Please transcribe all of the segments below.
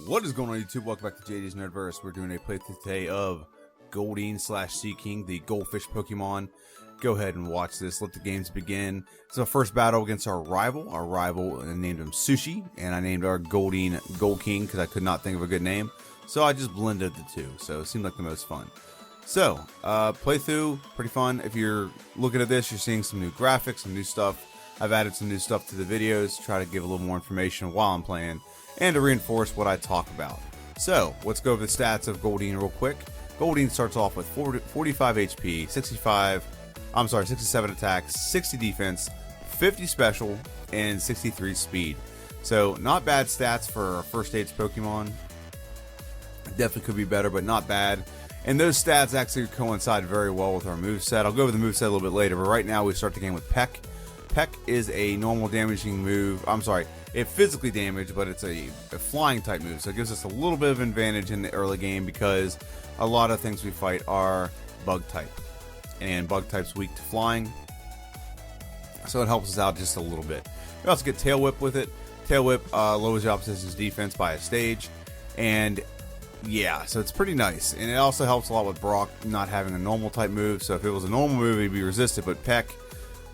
What is going on YouTube? Welcome back to JD's Nerdverse. We're doing a playthrough today of Goldeen / Sea King, the goldfish Pokemon. Go ahead and watch this. Let the games begin. It's our first battle against our rival. Our rival, I named him Sushi, and I named our Goldeen Gold King because I could not think of a good name. So I just blended the two. So it seemed like the most fun. So, playthrough, pretty fun. If you're looking at this, you're seeing some new graphics, some new stuff. I've added some new stuff to the videos, try to give a little more information while I'm playing, and to reinforce what I talk about. So, let's go over the stats of Goldeen real quick. Goldeen starts off with 45 HP, 67 attack, 60 defense, 50 special, and 63 speed. So, not bad stats for a first stage Pokemon. Definitely could be better, but not bad. And those stats actually coincide very well with our moveset. I'll go over the moveset a little bit later, but right now we start the game with Peck. Peck is a normal damaging move. I'm sorry, it physically damage, but it's a flying type move. So it gives us a little bit of advantage in the early game because a lot of things we fight are bug type. And bug type's weak to flying. So it helps us out just a little bit. We also get Tail Whip with it. Tail Whip lowers the opposition's defense by a stage. And yeah, so it's pretty nice. And it also helps a lot with Brock not having a normal type move. So if it was a normal move, he'd be resisted. But Peck,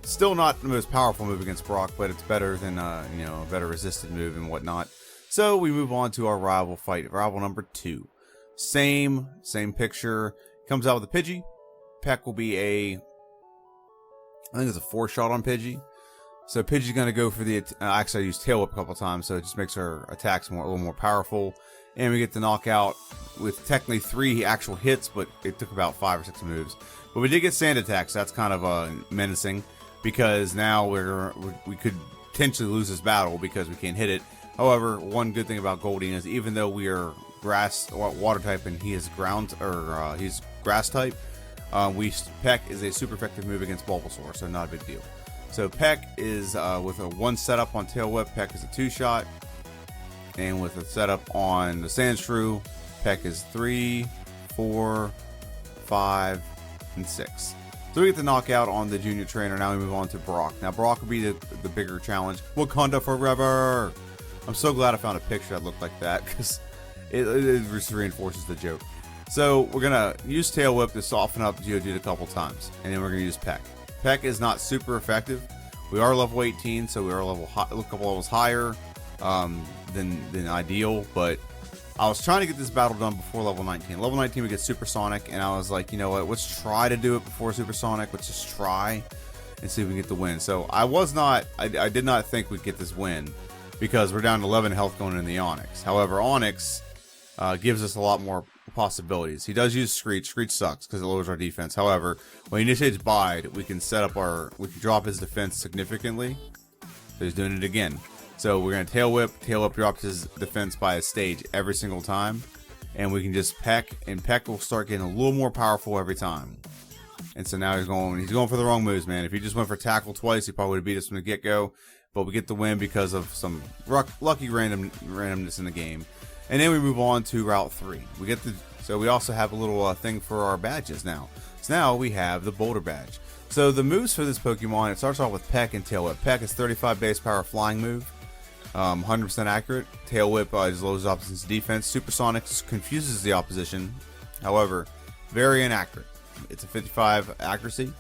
still not the most powerful move against Brock, but it's better than, a better resisted move and whatnot. So we move on to our rival fight. Rival number 2. Same picture. Comes out with a Pidgey. Peck will be I think it's a 4-shot on Pidgey. So Pidgey's going to go for the, actually I used Tail Whip a couple times, so it just makes our attacks a little more powerful. And we get the knockout with technically 3 actual hits, but it took about 5 or 6 moves. But we did get Sand Attack, so that's kind of menacing, because now we could potentially lose this battle because we can't hit it. However, one good thing about Goldeen is even though we are grass or water type and he is he's grass type, Peck is a super effective move against Bulbasaur, so not a big deal. So Peck is with a 1 setup on Tail Whip, Peck is a 2-shot. And with a setup on the Sandshrew, Peck is 3, 4, 5, and 6. So we get the knockout on the junior trainer. Now we move on to Brock. Now Brock will be the bigger challenge. Wakanda forever! I'm so glad I found a picture that looked like that because it just reinforces the joke. So we're going to use Tail Whip to soften up Geodude a couple times. And then we're going to use Peck. Peck is not super effective. We are level 18, so we are a couple levels higher than ideal, but I was trying to get this battle done before level 19. Level 19 we get Supersonic, and I was like, you know what, let's try to do it before Supersonic. Let's just try and see if we can get the win. So I did not think we'd get this win because we're down to 11 health going in the Onix. However, Onix gives us a lot more possibilities. He does use Screech. Screech sucks because it lowers our defense. However, when he initiates Bide, we can we can drop his defense significantly. So he's doing it again. So we're going to Tail Whip. Tail Whip drops his defense by a stage every single time. And we can just Peck, and Peck will start getting a little more powerful every time. And so now he's going for the wrong moves, man. If he just went for Tackle twice, he probably would have beat us from the get-go. But we get the win because of some lucky randomness in the game. And then we move on to Route 3. So we also have a little thing for our badges now. So now we have the Boulder Badge. So the moves for this Pokemon, it starts off with Peck and Tail Whip. Peck is 35 base power flying move. 100% accurate. Tail Whip just lowers the opposition's defense. Supersonic confuses the opposition. However, very inaccurate. It's a 55 accuracy.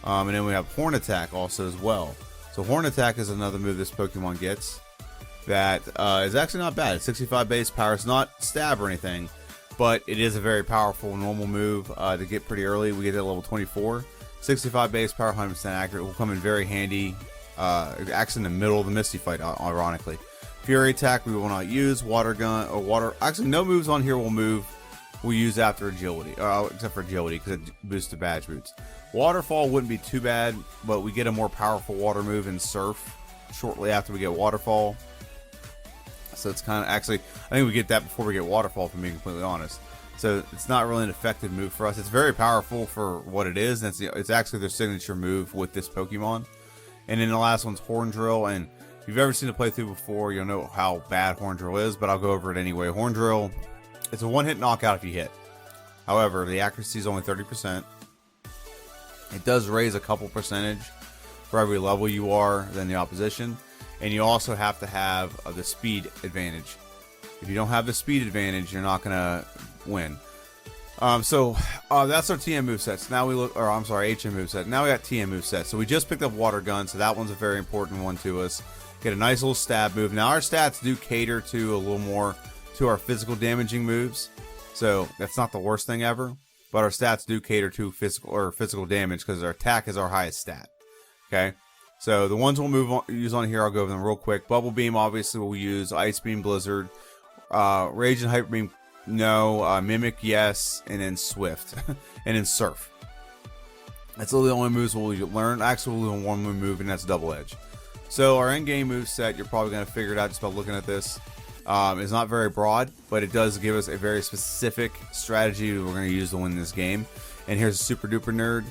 And then we have Horn Attack also as well. So Horn Attack is another move this Pokemon gets that is actually not bad. It's 65 base power. It's not stab or anything, but it is a very powerful normal move to get pretty early. We get it at level 24. 65 base power, 100% accurate. Will come in very handy. Actually in the middle of the Misty fight, ironically. Fury Attack we will not use. Water Gun or Water. Actually, no moves on here we'll use after Agility, except for Agility because it boosts the badge boots. Waterfall wouldn't be too bad, but we get a more powerful water move in Surf shortly after we get Waterfall. So it's kind of I think we get that before we get Waterfall, if I'm being completely honest. So it's not really an effective move for us. It's very powerful for what it is. And it's actually their signature move with this Pokemon. And then the last one's Horn Drill. And if you've ever seen a playthrough before, you'll know how bad Horn Drill is, but I'll go over it anyway. Horn Drill, it's a one-hit knockout if you hit. However, the accuracy is only 30%. It does raise a couple percentage for every level you are than the opposition. And you also have to have the speed advantage If you don't have the speed advantage, you're not gonna win. That's our TM movesets. Now we look, or I'm sorry, HM moveset. Now we got TM movesets. So we just picked up Water Gun, so that one's a very important one to us. Get a nice little stab move. Now our stats do cater to a little more to our physical damaging moves, so that's not the worst thing ever. But our stats do cater to physical damage because our attack is our highest stat. Okay, so the ones we'll use on here, I'll go over them real quick. Bubble Beam, obviously, we'll use. Ice Beam, Blizzard, Rage and Hyper Beam, no. Mimic, yes, and then Swift, and then Surf. That's the only moves we'll learn. Actually, we'll do one move, and that's Double Edge. So our end-game moveset, you're probably going to figure it out just by looking at this. It's not very broad, but it does give us a very specific strategy we're going to use to win this game. And here's a Super Duper Nerd.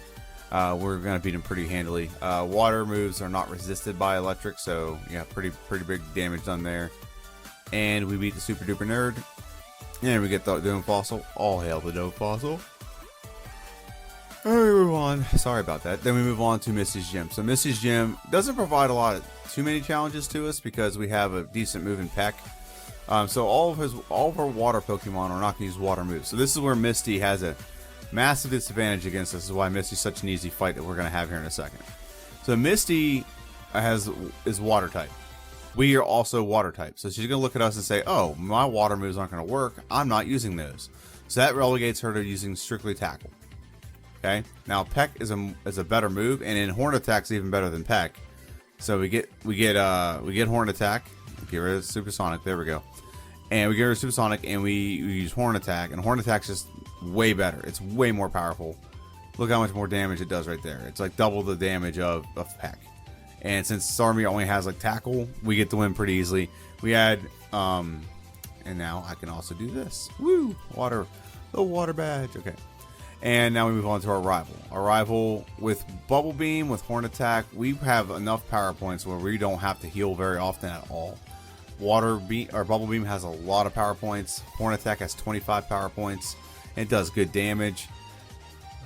We're going to beat him pretty handily. Water moves are not resisted by electric, so yeah, pretty big damage done there. And we beat the Super Duper Nerd. And we get the Dome Fossil. All hail the Dome Fossil. Alright, we move on. Sorry about that. Then we move on to Misty's Gym. So Misty's Gym doesn't provide too many challenges to us because we have a decent move in Peck. So all of our water Pokemon are not going to use water moves. So this is where Misty has a massive disadvantage against us. This is why Misty's such an easy fight that we're going to have here in a second. So Misty is water type. We are also water type. So she's going to look at us and say, oh, my water moves aren't going to work. I'm not using those. So that relegates her to using strictly Tackle. Okay, now Peck is a better move, and in Horn Attack's even better than Peck. So we get Horn Attack, get rid of Supersonic. There we go, and we get rid of Supersonic, and we use Horn Attack, and Horn Attack's just way better. It's way more powerful. Look how much more damage it does right there. It's like double the damage of Peck. And since Starmie only has like Tackle, we get the win pretty easily. We add and now I can also do this. Woo! The water badge. Okay. And now we move on to our rival. Our rival with Bubble Beam, with Horn Attack, we have enough power points where we don't have to heal very often at all. Bubble Beam has a lot of power points. Horn Attack has 25 power points. It does good damage.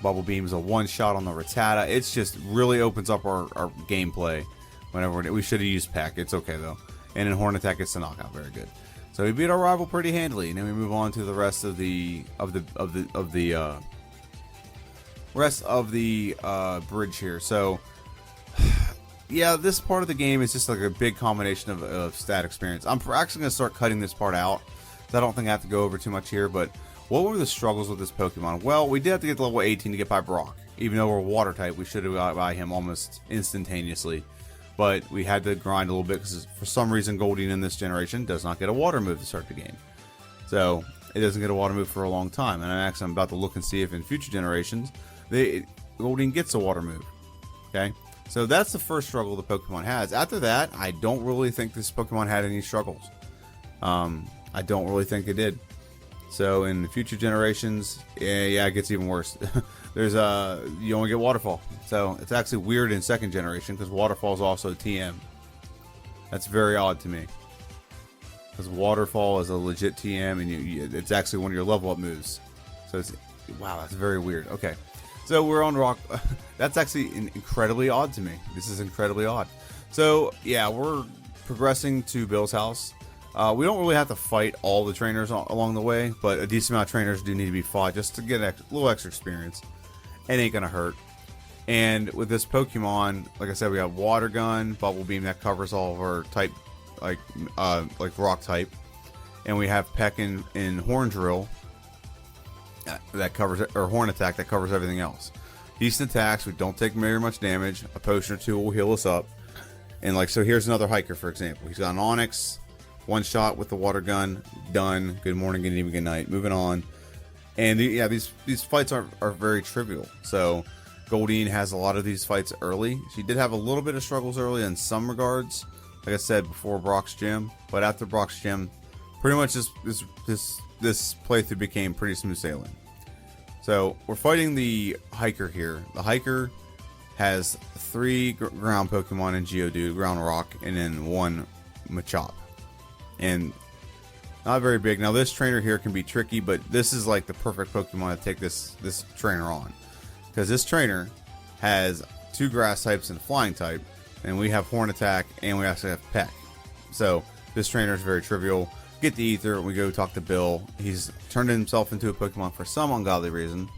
Bubble Beam is a one-shot on the Rattata. It's just really opens up our gameplay. Whenever we should have used Peck. It's okay though. And in Horn Attack, it's the knockout. Very good. So we beat our rival pretty handily, and then we move on to the rest of the bridge here. So yeah, this part of the game is just like a big combination of stat experience. I'm actually going to start cutting this part out, so I don't think I have to go over too much here. But what were the struggles with this Pokemon? Well, we did have to get to level 18 to get by Brock. Even though we're water type, we should have got by him almost instantaneously. But we had to grind a little bit because for some reason Goldeen in this generation does not get a water move to start the game. So it doesn't get a water move for a long time. And I'm about to look and see if in future generations Goldeen gets a water move. Okay, so that's the first struggle the Pokemon has. After that, I don't really think this Pokemon had any struggles. I don't really think it did. So in the future generations, yeah, it gets even worse. You only get Waterfall. So it's actually weird in second generation because Waterfall is also TM. That's very odd to me. Because Waterfall is a legit TM, and it's actually one of your level up moves. So wow, that's very weird. Okay. So we're on Rock. That's actually incredibly odd to me. This is incredibly odd. So yeah, we're progressing to Bill's house. We don't really have to fight all the trainers along the way, but a decent amount of trainers do need to be fought just to get a little extra experience. It ain't gonna hurt. And with this Pokemon, like I said, we have Water Gun, Bubble Beam that covers all of our type, like Rock type, and we have Peck and Horn Drill. That covers it, or Horn Attack that covers everything else. Decent attacks, we don't take very much damage. A potion or two will heal us up. And like so, here's another hiker, for example. He's got an Onyx, one shot with the Water Gun, done. Good morning, good evening, good night. Moving on. And yeah, these fights are very trivial. So Goldeen has a lot of these fights early. She did have a little bit of struggles early in some regards, like I said before Brock's Gym. But after Brock's Gym, pretty much this playthrough became pretty smooth sailing. So we're fighting the hiker here. The hiker has 3 ground Pokemon in Geodude, Ground Rock, and then 1 Machop. And not very big. Now this trainer here can be tricky, but this is like the perfect Pokemon to take this trainer on. Because this trainer has 2 grass types and a flying type, and we have Horn Attack, and we actually have Peck. So this trainer is very trivial. get the ether, we go talk to Bill. He's turned himself into a Pokemon for some ungodly reason.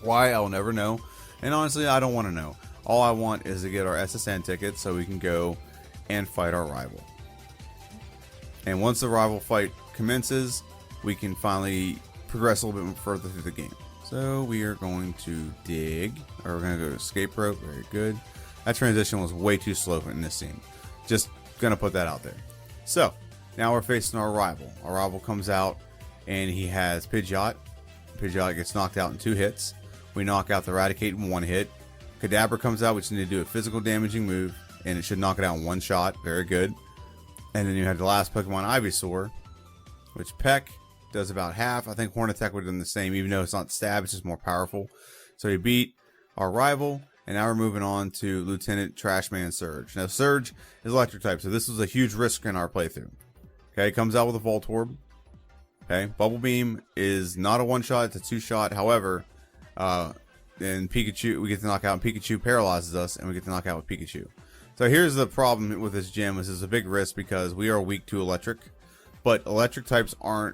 Why, I'll never know. And honestly, I don't want to know. All I want is to get our SSN ticket so we can go and fight our rival. And once the rival fight commences, we can finally progress a little bit further through the game. So we are going to dig, or we're going to go to escape rope. Very good. That transition was way too slow in this scene. Just going to put that out there. So now we're facing our rival. Our rival comes out and he has Pidgeot. Pidgeot gets knocked out in 2 hits. We knock out the Eradicate in 1 hit. Kadabra comes out, which need to do a physical damaging move, and it should knock it out in 1 shot. Very good. And then you have the last Pokemon, Ivysaur, which Peck does about half. I think Horn Attack would have done the same, even though it's not stab, it's just more powerful. So he beat our rival, and now we're moving on to Lieutenant Trashman Surge. Now Surge is electric type, so this was a huge risk in our playthrough. Okay, comes out with a Voltorb. Okay, Bubble Beam is not a 1-shot, it's a 2-shot. However, and Pikachu, we get to knock out, and Pikachu paralyzes us, and we get to knock out with Pikachu. So here's the problem with this gym: is it's a big risk because we are weak to electric, but electric Pokemon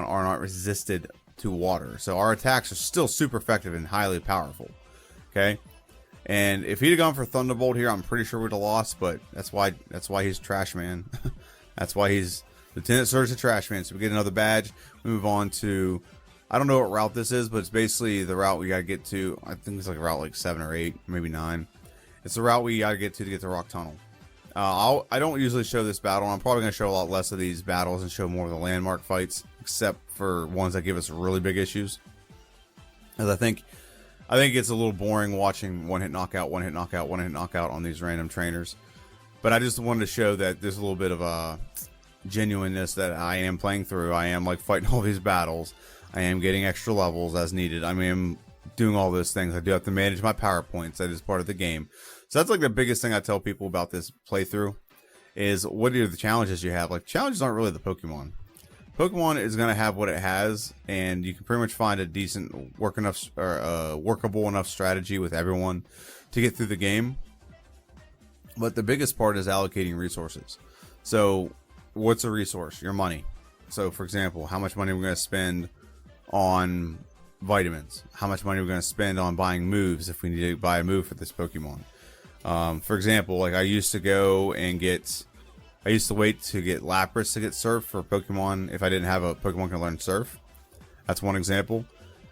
are not resisted to water. So our attacks are still super effective and highly powerful. Okay, and if he'd have gone for Thunderbolt here, I'm pretty sure we'd have lost. But that's why he's Trash Man. That's why he's Lieutenant Surge the Trash Man. So we get another badge. We move on to, I don't know what route this is, but it's basically the route we gotta get to. I think it's like route like 7 or 8, maybe 9. It's the route we gotta get to get to Rock Tunnel. I don't usually show this battle. I'm probably gonna show a lot less of these battles and show more of the landmark fights, except for ones that give us really big issues. As I think it gets a little boring watching one-hit knockout, one-hit knockout, one-hit knockout on these random trainers. But I just wanted to show that there's a little bit of a genuineness that I am playing through. I am like fighting all these battles. I am getting extra levels as needed. I mean, I'm doing all those things. I do have to manage my power points. That is part of the game. So that's like the biggest thing I tell people about this playthrough is, what are the challenges you have? Like, challenges aren't really the Pokemon. Pokemon is going to have what it has, and you can pretty much find a decent workable enough strategy with everyone to get through the game. But the biggest part is allocating resources. So what's a resource? Your money. So for example, how much money we're going to spend on vitamins, how much money we're going to spend on buying moves if we need to buy a move for this Pokemon. For example, like I used to wait to get Lapras to get Surf for Pokemon if I didn't have a Pokemon can learn Surf. That's one example.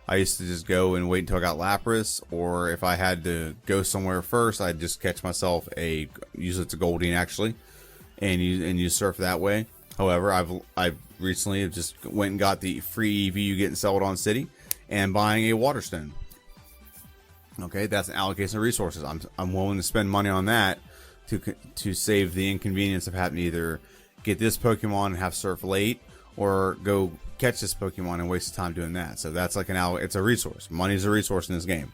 I used to just go and wait until I got Lapras, or if I had to go somewhere first, I'd just catch myself usually it's a Goldeen actually, and use Surf that way. However, I've recently just went and got the free EV you get in Celadon City and buying a Waterstone. Okay, that's an allocation of resources. I'm willing to spend money on that to save the inconvenience of having to either get this Pokemon and have Surf late, or go catch this Pokemon and waste time doing that. So that's like it's a resource. Money's a resource in this game.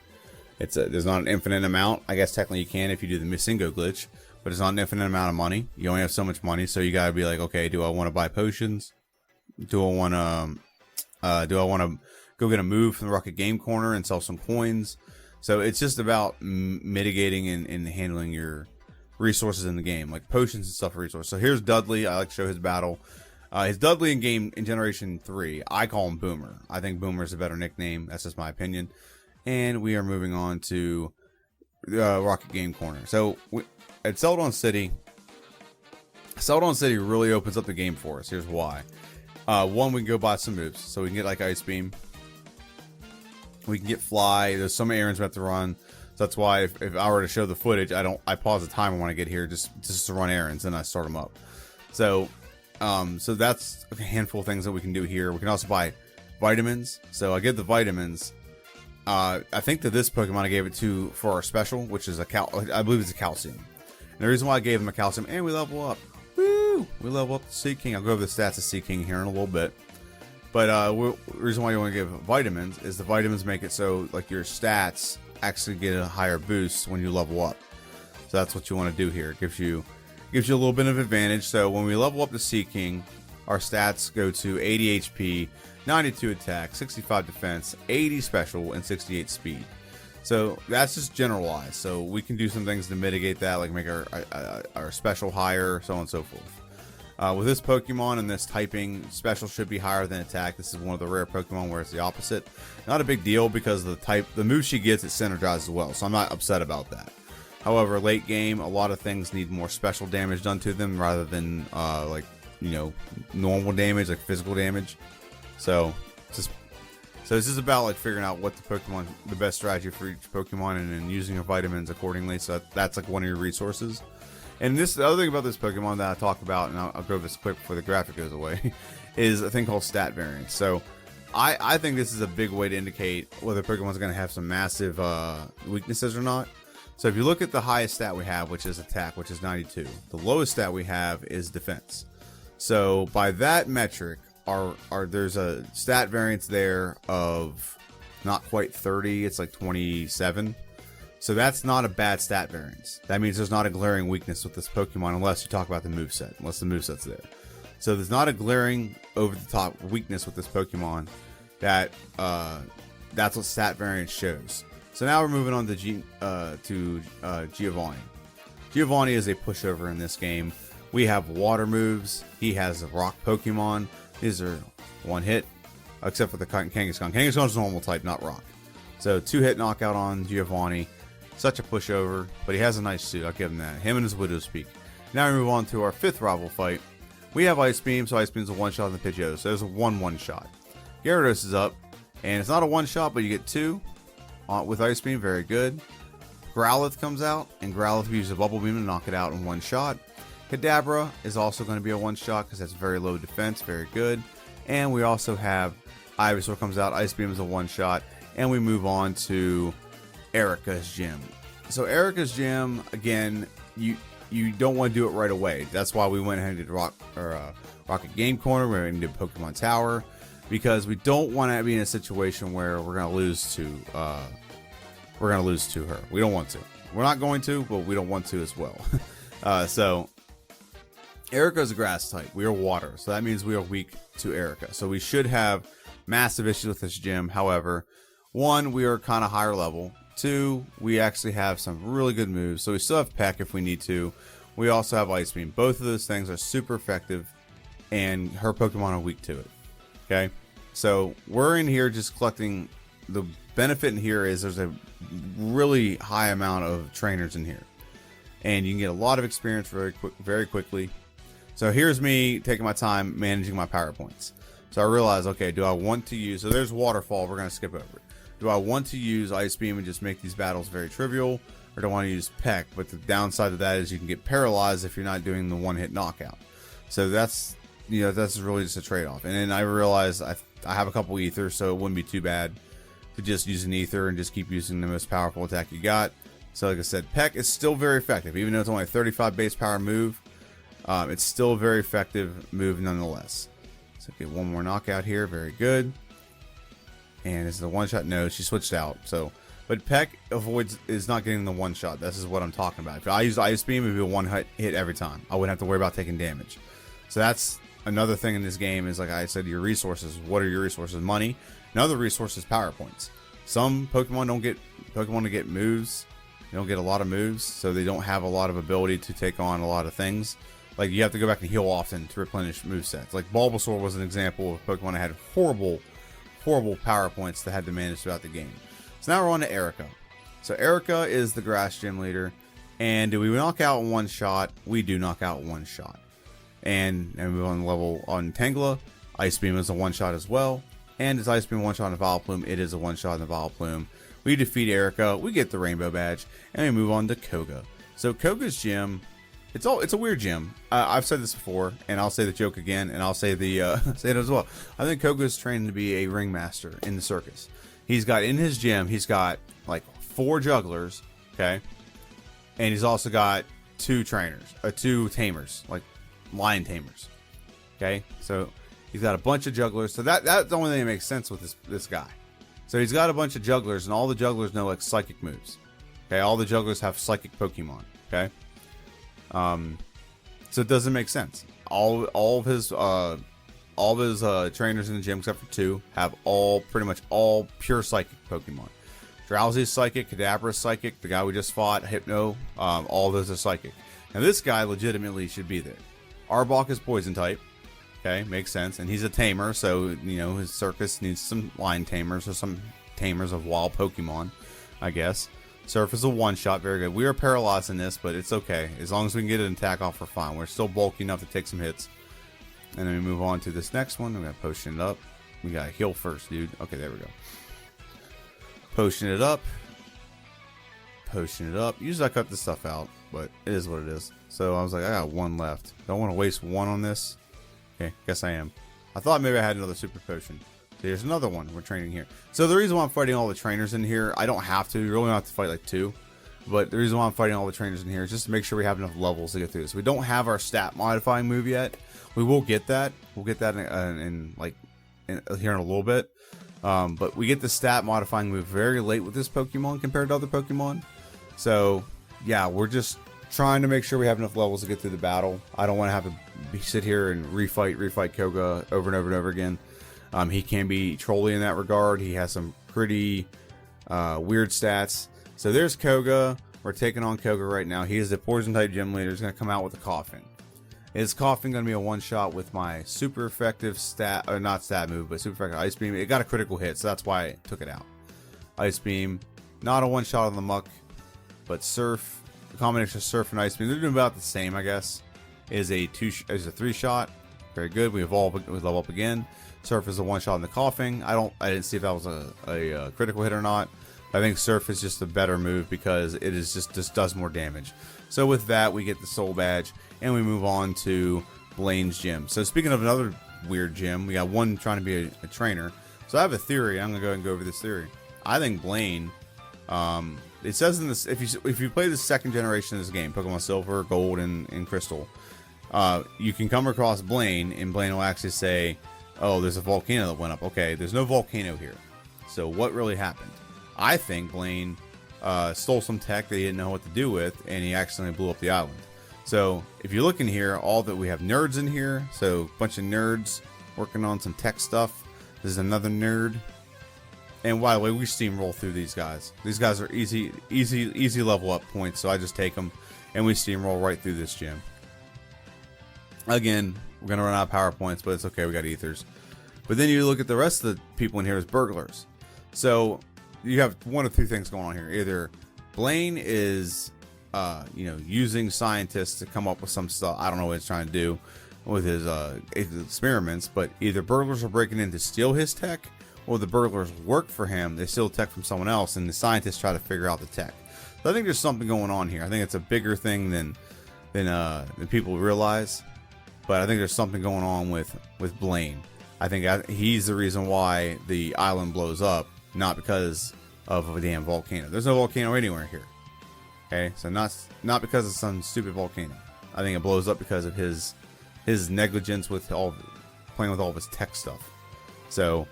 There's not an infinite amount. I guess technically you can if you do the Missingo glitch, but it's not an infinite amount of money. You only have so much money, so you gotta be like, okay, do I want to buy potions? Do I want to go get a move from the Rocket Game Corner and sell some coins? So it's just about mitigating and handling your resources in the game, like potions and stuff are resources. So here's Dudley. I like to show his battle. His Dudley in Generation 3, I call him Boomer. I think Boomer is a better nickname. That's just my opinion. And we are moving on to Rocket Game Corner. So at Celadon City really opens up the game for us. Here's why. One, we can go buy some moves. So we can get like Ice Beam. We can get Fly. There's some errands we have to run. So that's why if I were to show the footage, I pause the timer when I get here just to run errands, and I start them up. So that's a handful of things that we can do here. We can also buy vitamins. So I get the vitamins. I think that this Pokemon I gave it to for our special, which is I believe it's a calcium. And the reason why I gave him a calcium, and we level up. Woo! We level up to Seaking. I'll go over the stats of Seaking here in a little bit. But the reason why you want to give vitamins is the vitamins make it so like your stats actually get a higher boost when you level up. So that's what you want to do here. It gives you a little bit of advantage. So when we level up to Seaking, our stats go to 80 HP, 92 attack, 65 defense, 80 special, and 68 speed. So that's just generalized. So we can do some things to mitigate that, like make our special higher, so on and so forth. With this Pokemon and this typing, special should be higher than attack. This is one of the rare Pokemon where it's the opposite. Not a big deal because the move she gets, it synergizes as well, so I'm not upset about that. However, late game, a lot of things need more special damage done to them rather than like, you know, normal damage, like physical damage. So this is about like figuring out what the best strategy for each Pokemon, and then using your vitamins accordingly. So that's like one of your resources. And the other thing about this Pokemon that I talk about, and I'll go this quick before the graphic goes away, is a thing called stat variance. So I think this is a big way to indicate whether Pokemon's going to have some massive weaknesses or not. So if you look at the highest stat we have, which is attack, which is 92, the lowest stat we have is defense. So by that metric, there's a stat variance there of not quite 30, it's like 27. So that's not a bad stat variance. That means there's not a glaring weakness with this Pokemon unless you talk about the moveset, unless the moveset's there. So there's not a glaring over-the-top weakness with this Pokemon. That's what stat variance shows. So now we're moving on to Giovanni. Giovanni is a pushover in this game. We have water moves. He has a rock Pokemon. These are one hit, except for the Kangaskhan. Kangaskhan's normal type, not rock. So 2-hit knockout on Giovanni. Such a pushover, but he has a nice suit. I'll give him that. Him and his Widow's Peak. Now we move on to our 5th rival fight. We have Ice Beam, so Ice Beam's a one-shot on the Pidgeotto. So there's a 1-1-shot. Gyarados is up, and it's not a one-shot, but you get 2 with Ice Beam. Very good. Growlithe comes out, and Growlithe uses a Bubble Beam to knock it out in one shot. Kadabra is also going to be a one-shot because that's very low defense. Very good. And we also have Ivysaur comes out. Ice Beam is a one-shot. And we move on to Erica's Gym. So Erica's Gym, again, you don't want to do it right away. That's why we went ahead and did Rocket Game Corner. We went and did Pokemon Tower, because we don't want to be in a situation where we're going to lose to her. We don't want to. We're not going to, but we don't want to as well. So Erica's a grass type. We are water, so that means we are weak to Erica. So we should have massive issues with this gym. However, 1, we are kind of higher level. 2, we actually have some really good moves. So we still have Peck if we need to. We also have Ice Beam. Both of those things are super effective, and her Pokemon are weak to it. Okay? So we're in here just collecting. The benefit in here is there's a really high amount of trainers in here, and you can get a lot of experience very quickly. So here's me taking my time managing my power points. So I realize, okay, do I want to use, so there's Waterfall, we're going to skip over it. Do I want to use Ice Beam and just make these battles very trivial, or do I want to use Peck? But the downside of that is you can get paralyzed if you're not doing the one-hit knockout. So that's really just a trade-off. And then I realized I have a couple Ethers, so it wouldn't be too bad to just use an Ether and just keep using the most powerful attack you got. So like I said, Peck is still very effective. Even though it's only a 35 base power move, it's still a very effective move nonetheless. So get one more knockout here. Very good. And is the one-shot? No, she switched out. So, but Peck is not getting the one-shot. This is what I'm talking about. If I use Ice Beam, it would be a one-hit every time. I wouldn't have to worry about taking damage. So that's another thing in this game is, like I said, your resources. What are your resources? Money. Another resource is power points. Some Pokemon don't get to get moves. They don't get a lot of moves, so they don't have a lot of ability to take on a lot of things. Like, you have to go back and heal often to replenish movesets. Like, Bulbasaur was an example of Pokemon that had horrible power points that had to manage throughout the game. So now we're on to Erica. So Erica is the grass gym leader. And do we knock out in one shot? We do knock out one shot. And we move on level on Tangela. Ice Beam is a one shot as well. And as Ice Beam one shot on the Vileplume, it is a one shot on the Vileplume. We defeat Erica, we get the Rainbow Badge, and we move on to Koga. So Koga's gym, it's a weird gym. I've said this before, and I'll say the joke again, and I'll say say it as well. I think Koga's trained to be a ringmaster in the circus. He's got in his gym, he's got like 4 jugglers, okay, and he's also got 2 tamers, like lion tamers, okay. So he's got a bunch of jugglers. So that's the only thing that makes sense with this guy. So he's got a bunch of jugglers, and all the jugglers know like psychic moves. Okay, all the jugglers have psychic Pokemon. Okay, so it doesn't make sense. All of his trainers in the gym, except for 2, have pretty much all pure psychic Pokemon. Drowsy's psychic, Kadabra's psychic. The guy we just fought, Hypno, all of those are psychic. Now this guy legitimately should be there. Arbok is poison type. Okay, makes sense. And he's a tamer, so, you know, his circus needs some line tamers or some tamers of wild Pokemon, I guess. Surf is a one-shot, very good. We are paralyzed in this, but it's okay. As long as we can get an attack off, we're fine. We're still bulky enough to take some hits. And then we move on to this next one. We're going to potion it up. We got to heal first, dude. Okay, there we go. Potion it up. Potion it up. Usually I cut this stuff out, but it is what it is. So I was like, I got one left. Don't want to waste one on this. Okay, guess I am. I thought maybe I had another super potion. So here's another one. We're training here. So the reason why I'm fighting all the trainers in here, I don't have to. You really don't have to fight like 2. But the reason why I'm fighting all the trainers in here is just to make sure we have enough levels to get through this. We don't have our stat modifying move yet. We will get that. We'll get that here in a little bit. But we get the stat modifying move very late with this Pokemon compared to other Pokemon. So yeah, we're just trying to make sure we have enough levels to get through the battle. I don't want to have to sit here and refight Koga over and over and over again. He can be trolly in that regard. He has some pretty weird stats. So there's Koga. We're taking on Koga right now. He is the poison type gym leader. He's going to come out with a Coughing. Is Coughing going to be a one-shot with my super effective stat, or not stat move, but super effective Ice Beam? It got a critical hit, so that's why I took it out. Ice Beam, not a one-shot on the Muck, but Surf, the combination of Surf and Ice Beam, they're doing about the same, I guess. Is a 3-shot. Very good. We level up again. Surf is a one-shot on the Coughing. I didn't see if that was a critical hit or not. I think Surf is just a better move because it is just does more damage. So with that, we get the Soul Badge, and we move on to Blaine's gym. So speaking of another weird gym, we got one trying to be a trainer. So I have a theory. I'm gonna go ahead and go over this theory. I think Blaine. It says in this, if you play the second generation of this game, Pokemon Silver, Gold, and Crystal, you can come across Blaine, and Blaine will actually say, "Oh, there's a volcano that went up." Okay, there's no volcano here. So what really happened? I think Blaine stole some tech that he didn't know what to do with, and he accidentally blew up the island. So if you look in here, all that we have nerds in here. So a bunch of nerds working on some tech stuff. This is another nerd. And by the way, we steamroll through these guys. These guys are easy level up points. So I just take them and we steamroll right through this gym. Again, we're gonna run out of power points, but it's okay. We got ethers. But then you look at the rest of the people in here as burglars. So you have one of two things going on here. Either Blaine is, using scientists to come up with some stuff. I don't know what he's trying to do with his experiments, but either burglars are breaking in to steal his tech, or the burglars work for him. They steal tech from someone else, and the scientists try to figure out the tech. So I think there's something going on here. I think it's a bigger thing than people realize. But I think there's something going on with Blaine. I think he's the reason why the island blows up, not because of a damn volcano. There's no volcano anywhere here. Okay, so not because of some stupid volcano. I think it blows up because of his negligence with playing with all of his tech stuff. So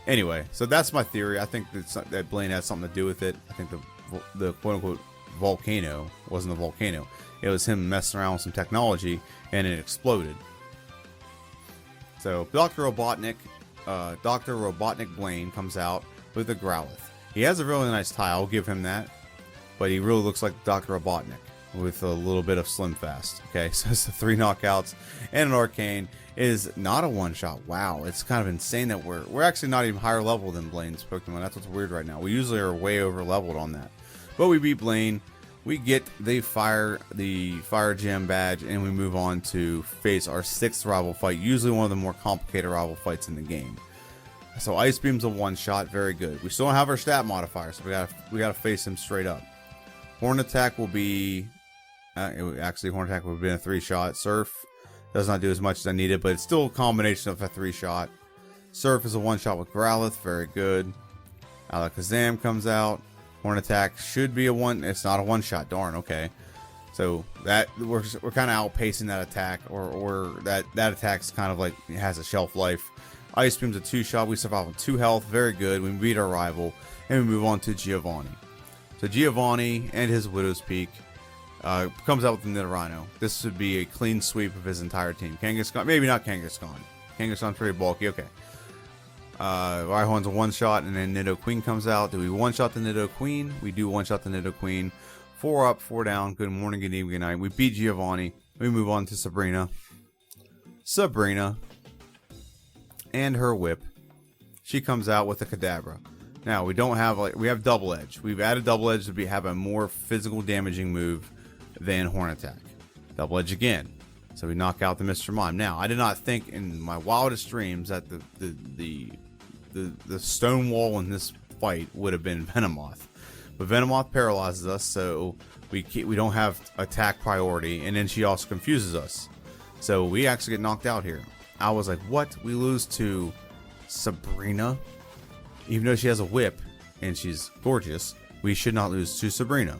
anyway, so that's my theory. I think that Blaine has something to do with it. I think the quote unquote volcano wasn't a volcano. It was him messing around with some technology, and it exploded. So Dr. Robotnik Blaine comes out with a Growlithe. He has a really nice tie, I'll give him that. But he really looks like Dr. Robotnik with a little bit of Slim Fast. Okay, so it's the 3 knockouts and an Arcane. It is not a one-shot. Wow, it's kind of insane that we're actually not even higher level than Blaine's Pokemon. That's what's weird right now. We usually are way over leveled on that. But we beat Blaine. We get the Fire Gem badge, and we move on to face our 6th rival fight. Usually one of the more complicated rival fights in the game. So Ice Beam's a one-shot, very good. We still don't have our stat modifier, so we gotta face him straight up. Horn Attack will be, Horn Attack would have been a 3-shot. Surf does not do as much as I needed, but it's still a combination of a 3-shot. Surf is a one-shot with Growlithe, very good. Alakazam comes out. Horn Attack should be a one. It's not a one-shot. Darn. Okay, so that we're kind of outpacing that attack, or that attack's kind of like it has a shelf life. Ice Beam's a 2-shot. We survive on 2 health. Very good. We beat our rival, and we move on to Giovanni. So Giovanni and his Widow's Peak comes out with the Nidorino. This would be a clean sweep of his entire team. Kangaskdan, maybe not Kangaskdan. Kangaskdan's pretty bulky. Okay. Rhyhorn's a one-shot, and then Nidoqueen comes out. Do we one-shot the Nidoqueen? We do one-shot the Nidoqueen. 4 up, 4 down. Good morning, good evening, good night. We beat Giovanni. We move on to Sabrina. Sabrina and her whip. She comes out with a Kadabra. Now we don't have we have double edge. We've added double edge to have a more physical damaging move than Horn Attack. Double edge again. So we knock out the Mr. Mime. Now I did not think in my wildest dreams that the stone wall in this fight would have been Venomoth. But Venomoth paralyzes us, so we don't have attack priority, and then she also confuses us. So we actually get knocked out here. I was like, what? We lose to Sabrina? Even though she has a whip and she's gorgeous, we should not lose to Sabrina.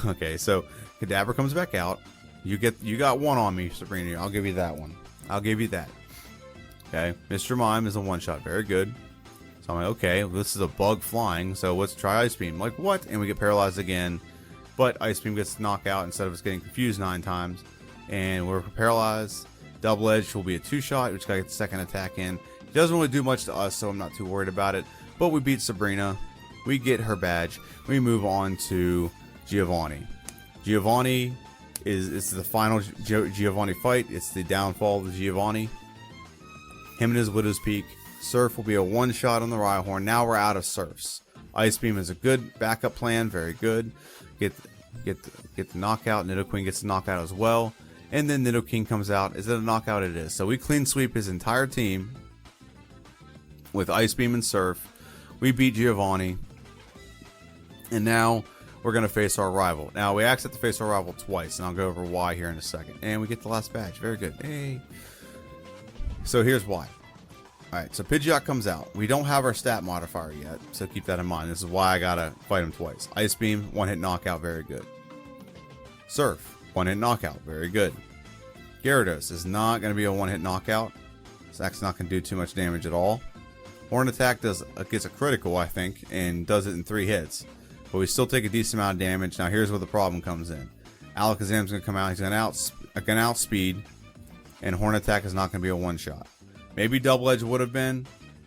Okay, so Kadabra comes back out. You got one on me, Sabrina. I'll give you that one. I'll give you that. Okay, Mr. Mime is a one-shot. Very good. So I'm like, okay, well, this is a bug flying, so let's try Ice Beam. Like, what? And we get paralyzed again. But Ice Beam gets knocked out instead of us getting confused 9 times. And we're paralyzed. Double Edge will be a 2-shot. We just gotta get the second attack in. It doesn't really do much to us, so I'm not too worried about it. But we beat Sabrina. We get her badge. We move on to Giovanni. Giovanni it's the final Giovanni fight. It's the downfall of the Giovanni. Him and his Widow's Peak. Surf will be a 1-shot on the Rhyhorn. Now we're out of Surfs. Ice Beam is a good backup plan. Very good. Get the knockout. Nidoqueen gets the knockout as well. And then Nidoking comes out. Is it a knockout? It is. So we clean sweep his entire team with Ice Beam and Surf. We beat Giovanni. And now we're going to face our rival. Now we actually have to face our rival twice. And I'll go over why here in a second. And we get the last badge. Very good. Hey. So here's why. Alright, so Pidgeot comes out. We don't have our stat modifier yet, so keep that in mind. This is why I gotta fight him twice. Ice Beam, 1-hit knockout, very good. Surf, 1-hit knockout, very good. Gyarados is not gonna be a 1-hit knockout. That's not gonna do too much damage at all. Horn Attack gets a critical, I think, and does it in 3 hits. But we still take a decent amount of damage. Now here's where the problem comes in. Alakazam's gonna come out, he's gonna outspeed, and Horn Attack is not gonna be a 1-shot. Maybe Double Edge would have been,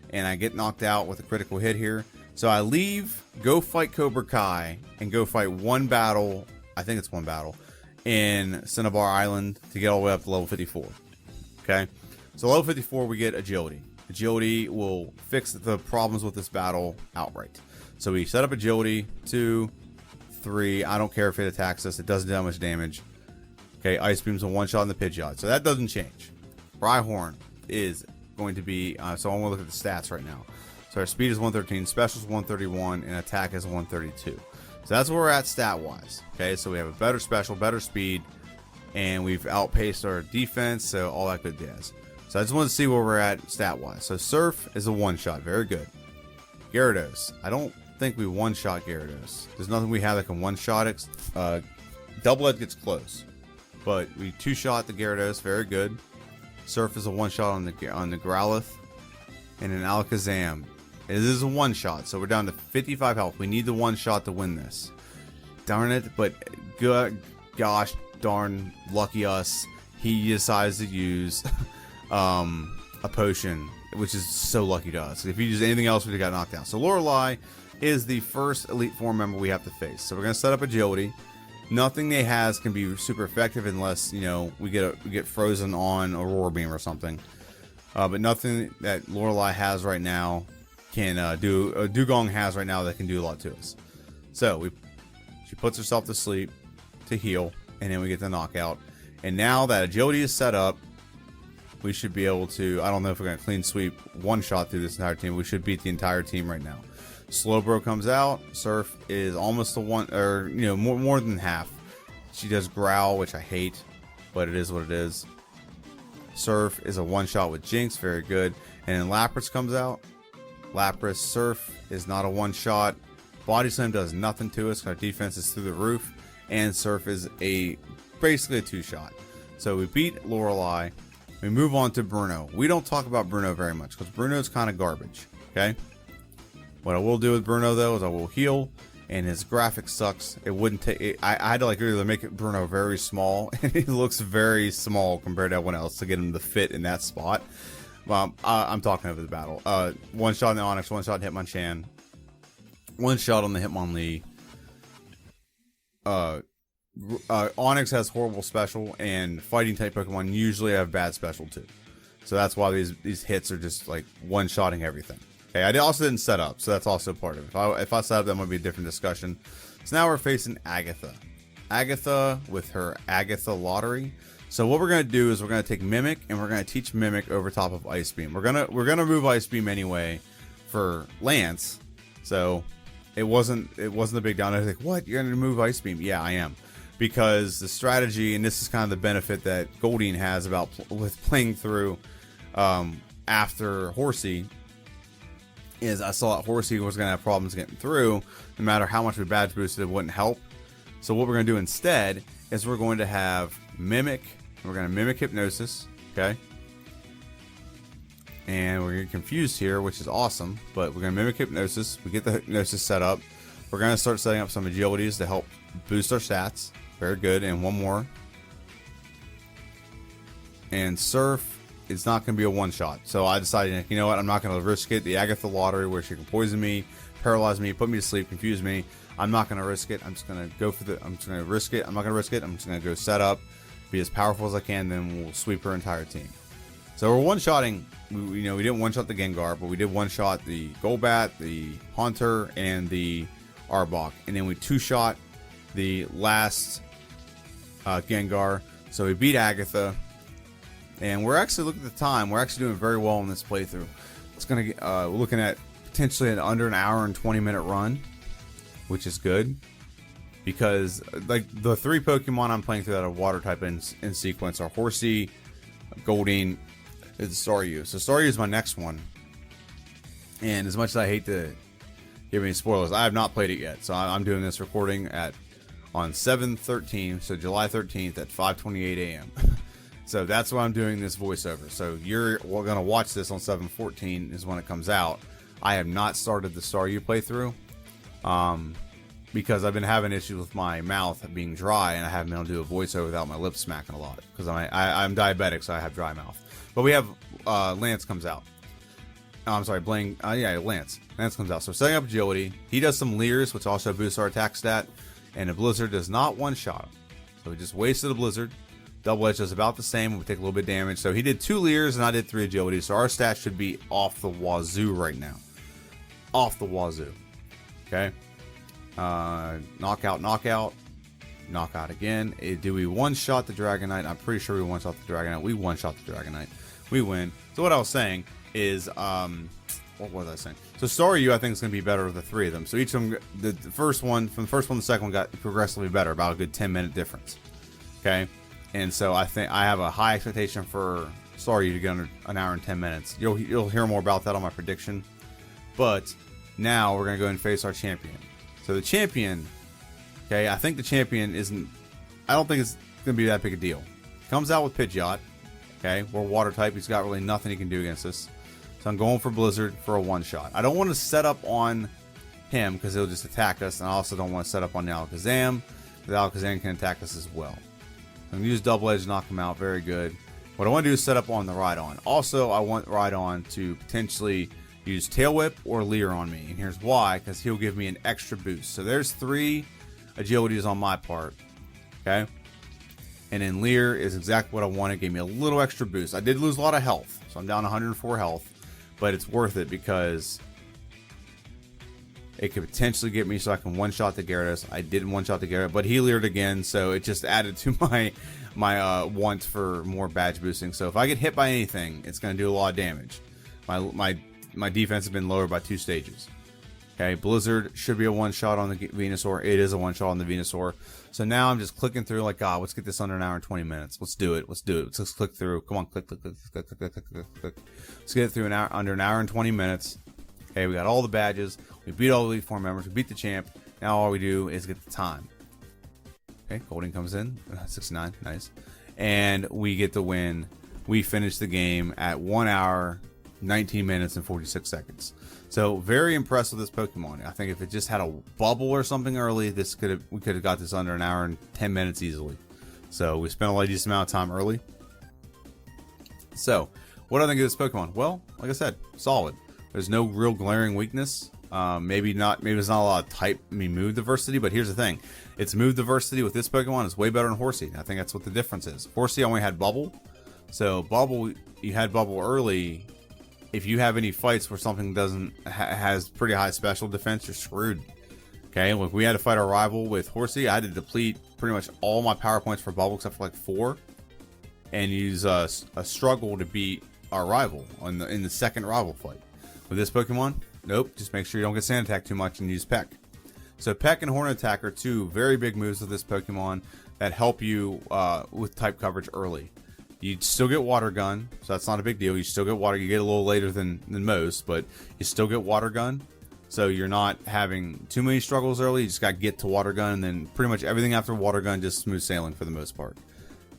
and I get knocked out with a critical hit here. So I leave, go fight Cobra Kai, and go fight one battle, I think it's one battle, in Cinnabar Island to get all the way up to level 54. Okay? So level 54 we get Agility. Agility will fix the problems with this battle outright. So we set up Agility, 2, 3, I don't care if it attacks us, it doesn't do that much damage. Okay, Ice Beam's a 1-shot on the Pidgeot, so that doesn't change. Rhyhorn is going to be, so I'm going to look at the stats right now. So our speed is 113, special is 131, and attack is 132. So that's where we're at stat-wise. Okay, so we have a better special, better speed, and we've outpaced our defense, so all that good jazz. So I just wanted to see where we're at stat-wise. So Surf is a 1-shot, very good. Gyarados, I don't think we 1-shot Gyarados. There's nothing we have that can 1-shot it. Double Edge gets close, but we 2-shot the Gyarados, very good. Surf is a 1-shot on the Growlithe, and an Alakazam. It is a 1-shot, so we're down to 55 health. We need the 1-shot to win this. Darn it, but gosh darn lucky us. He decides to use a potion, which is so lucky to us. If he used anything else, we'd have got knocked out. So Lorelei is the first Elite Four member we have to face. So we're going to set up Agility. Nothing they has can be super effective unless, you know, we get frozen on Aurora Beam or something. But nothing that Lorelei has right now can Dugong has right now that can do a lot to us. So she puts herself to sleep to heal, and then we get the knockout. And now that Agility is set up, we should be able to, I don't know if we're going to clean sweep 1-shot through this entire team. We should beat the entire team right now. Slowbro comes out. Surf is almost a 1, or you know, more than half. She does Growl, which I hate, but it is what it is. Surf is a 1-shot with Jinx, very good. And then Lapras comes out. Lapras, Surf is not a 1-shot. Body Slam does nothing to us. Our defense is through the roof, and Surf is basically a 2-shot. So we beat Lorelei. We move on to Bruno. We don't talk about Bruno very much because Bruno's kind of garbage. Okay. What I will do with Bruno though is I will heal, and his graphic sucks. It wouldn't take. I had to like really make it Bruno very small, and he looks very small compared to everyone else to get him to fit in that spot. Well, I'm talking over the battle. 1-shot on the Onix, 1-shot Hitmonchan, 1-shot on the Hitmonlee. Onyx has horrible special, and fighting type Pokemon usually have bad special too. So that's why these hits are just like one-shotting everything. Okay, I also didn't set up, so that's also part of it. If I set up, that might be a different discussion. So now we're facing Agatha. Agatha with her Agatha Lottery. So what we're gonna do is we're gonna take Mimic, and we're gonna teach Mimic over top of Ice Beam. We're gonna move Ice Beam anyway for Lance. So it wasn't a big down. I was like, what? You're gonna move Ice Beam? Yeah, I am. Because the strategy, and this is kind of the benefit that Goldeen has about with playing through after Horsey, is I saw that Horsey was going to have problems getting through. No matter how much we badge boosted, it wouldn't help. So what we're going to do instead is we're going to have Mimic. We're going to Mimic Hypnosis, okay? And we're getting confused here, which is awesome. But we're going to Mimic Hypnosis. We get the Hypnosis set up. We're going to start setting up some agilities to help boost our stats. Very good. And one more. And Surf is not going to be a one-shot. So I decided, you know what, I'm not going to risk it. The Agatha Lottery, where she can poison me, paralyze me, put me to sleep, confuse me. I'm not going to risk it. I'm just going to go for the... I'm just going to risk it. I'm not going to risk it. I'm just going to go set up, be as powerful as I can, then we'll sweep her entire team. So we're one-shotting... we didn't one-shot the Gengar, but we did one-shot the Golbat, the Haunter, and the Arbok. And then we two-shot the last Gengar. So we beat Agatha. And we're actually, looking at the time, we're actually doing very well in this playthrough. It's going to get, we're looking at potentially an under an hour and 20-minute run, which is good. Because, like, the 3 Pokemon I'm playing through that are water type in sequence are Horsey, Goldeen, and Staryu. So Staryu is my next one. And as much as I hate to give any spoilers, I have not played it yet. So I'm doing this recording on 7/13, so July 13th at 5:28 a.m. So that's why I'm doing this voiceover. So we're going to watch this on 7/14 is when it comes out. I have not started the Staryu playthrough because I've been having issues with my mouth being dry, and I haven't been able to do a voiceover without my lips smacking a lot because I'm diabetic, so I have dry mouth. But we have Lance comes out. Oh, I'm sorry, Bling. Yeah, Lance. Lance comes out. So setting up agility. He does some Leers, which also boosts our attack stat, and a Blizzard does not one-shot him. So we just wasted a Blizzard. Double Edge does about the same. We take a little bit of damage. So he did 2 Leers and I did 3 agility. So our stats should be off the wazoo right now. Off the wazoo. Okay. Knockout, knockout. Knockout again. Do we one-shot the Dragonite? I'm pretty sure we one-shot the Dragonite. We one-shot the Dragonite. We win. So what I was saying is, what was I saying? So Staryu, I think, is going to be better with the 3 of them. So each of them, the first one, from the first one to the second one, got progressively better. About a good 10-minute difference. Okay. And so I think I have a high expectation for Staryu to get under an hour and 10 minutes. You'll hear more about that on my prediction. But now we're going to go and face our champion. So the champion, okay, I think the champion isn't... I don't think it's going to be that big a deal. Comes out with Pidgeot. Okay, we're water type. He's got really nothing he can do against us. So I'm going for Blizzard for a one-shot. I don't want to set up on him because he'll just attack us. And I also don't want to set up on the Alakazam because Alakazam can attack us as well. I'm going to use Double Edge to knock him out. Very good. What I want to do is set up on the Rhydon. Also, I want Rhydon to potentially use Tail Whip or Leer on me. And here's why. Because he'll give me an extra boost. So there's 3 agilities on my part. Okay. And then Leer is exactly what I wanted. Gave me a little extra boost. I did lose a lot of health. So I'm down 104 health. But it's worth it because it could potentially get me so I can one-shot the Gyarados. I didn't one-shot the Gyarados, but he Leered again, so it just added to my want for more badge boosting. So if I get hit by anything, it's going to do a lot of damage. My defense has been lowered by 2 stages. Okay, Blizzard should be a one-shot on the Venusaur. It is a one-shot on the Venusaur. So now I'm just clicking through like, let's get this under an hour and 20 minutes. Let's do it. Let's do it. Let's click through. Come on, click. Let's get it through under an hour and 20 minutes. Okay, we got all the badges. We beat all the Elite Four members. We beat the champ. Now all we do is get the time. Okay, Goldeen comes in. 69. Nice. And we get the win. We finish the game at 1 hour, 19 minutes, and 46 seconds. So very impressed with this Pokemon. I think if it just had a bubble or something early, we could have got this under an hour and 10 minutes easily. So we spent a decent amount of time early. So what do I think of this Pokemon? Well, like I said, solid. There's no real glaring weakness. Maybe not. Maybe there's not a lot of move diversity. But here's the thing: its move diversity with this Pokemon is way better than Horsey. I think that's what the difference is. Horsey only had Bubble, so Bubble, you had Bubble early. If you have any fights where something doesn't has pretty high special defense, you're screwed. Okay, like we had to fight our rival with Horsey. I had to deplete pretty much all my power points for Bubble except for like 4, and use a struggle to beat our rival in the second rival fight. With this Pokemon, nope. Just make sure you don't get Sand Attack too much and use Peck. So Peck and Horn Attack are two very big moves of this Pokemon that help you with type coverage early. You still get Water Gun, so that's not a big deal. You still get Water. You get a little later than most, but you still get Water Gun. So you're not having too many struggles early. You just got to get to Water Gun, and then pretty much everything after Water Gun just smooth sailing for the most part.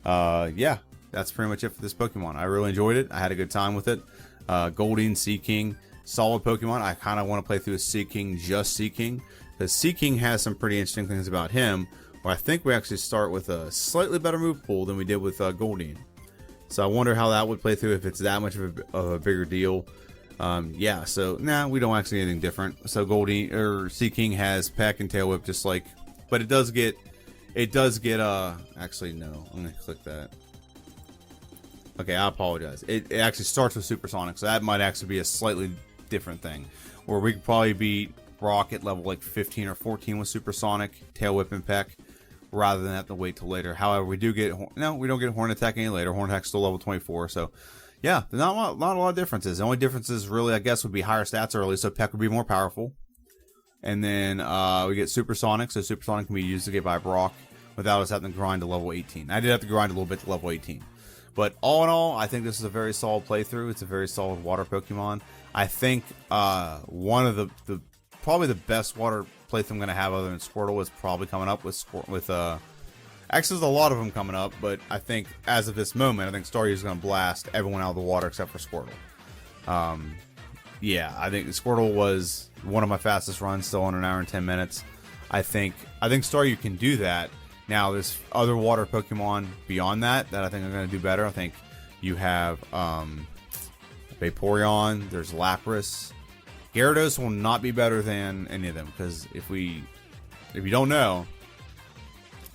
Yeah, that's pretty much it for this Pokemon. I really enjoyed it. I had a good time with it. Goldeen, Seaking, solid Pokemon. I kind of want to play through a Seaking, just Seaking, because Seaking has some pretty interesting things about him, where I think we actually start with a slightly better move pool than we did with Goldeen. So I wonder how that would play through, if it's that much of a bigger deal. Yeah, so we don't actually get anything different. So Goldeen or Seaking has Peck and Tail Whip, just like, but it does get actually no, I'm gonna click that. Okay, I apologize. It actually starts with Supersonic, so that might actually be a slightly different thing, where we could probably beat Brock at level like 15 or 14 with Supersonic, Tail Whip, and Peck, rather than have to wait till later. However, we don't get Horn Attack any later. Horn Attack's still level 24, so yeah, not a lot of differences. The only differences really, I guess, would be higher stats early, so Peck would be more powerful. And then we get Supersonic, so Supersonic can be used to get by Brock without us having to grind to level 18. I did have to grind a little bit to level 18. But all in all, I think this is a very solid playthrough. It's a very solid water Pokemon. I think one of the probably the best water playthrough I'm going to have other than Squirtle is probably coming up with actually, there's a lot of them coming up, but I think as of this moment, I think Staryu is going to blast everyone out of the water except for Squirtle. Yeah, I think Squirtle was one of my fastest runs, still in an hour and 10 minutes. I think Staryu can do that. Now, there's other water Pokemon beyond that I think are going to do better. I think you have Vaporeon, there's Lapras. Gyarados will not be better than any of them, because if you don't know,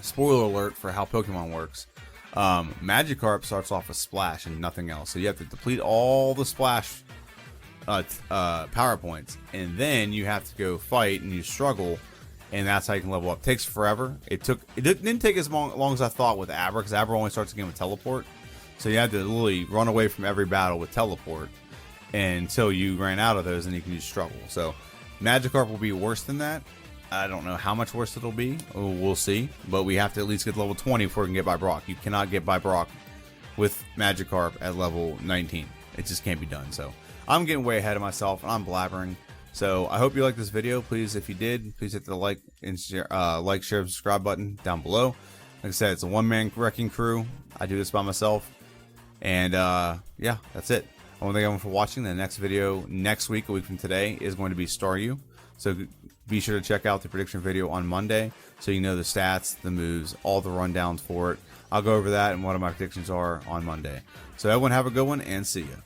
spoiler alert for how Pokemon works, Magikarp starts off with Splash and nothing else. So you have to deplete all the Splash power points, and then you have to go fight and you struggle, and that's how you can level up. It takes forever. It didn't take as long as I thought with Abra, because Abra only starts the game with Teleport. So you had to literally run away from every battle with Teleport until you ran out of those, and you can use struggle. So Magikarp will be worse than that. I don't know how much worse it'll be. We'll see. But we have to at least get level 20 before we can get by Brock. You cannot get by Brock with Magikarp at level 19. It just can't be done. So I'm getting way ahead of myself, and I'm blabbering. So I hope you liked this video. Please, if you did, please hit the like, share, and subscribe button down below. Like I said, it's a one-man wrecking crew. I do this by myself. And yeah, that's it. I want to thank everyone for watching. The next video next week, a week from today, is going to be Staryu. So be sure to check out the prediction video on Monday, so you know the stats, the moves, all the rundowns for it. I'll go over that and what my predictions are on Monday. So everyone have a good one, and see ya.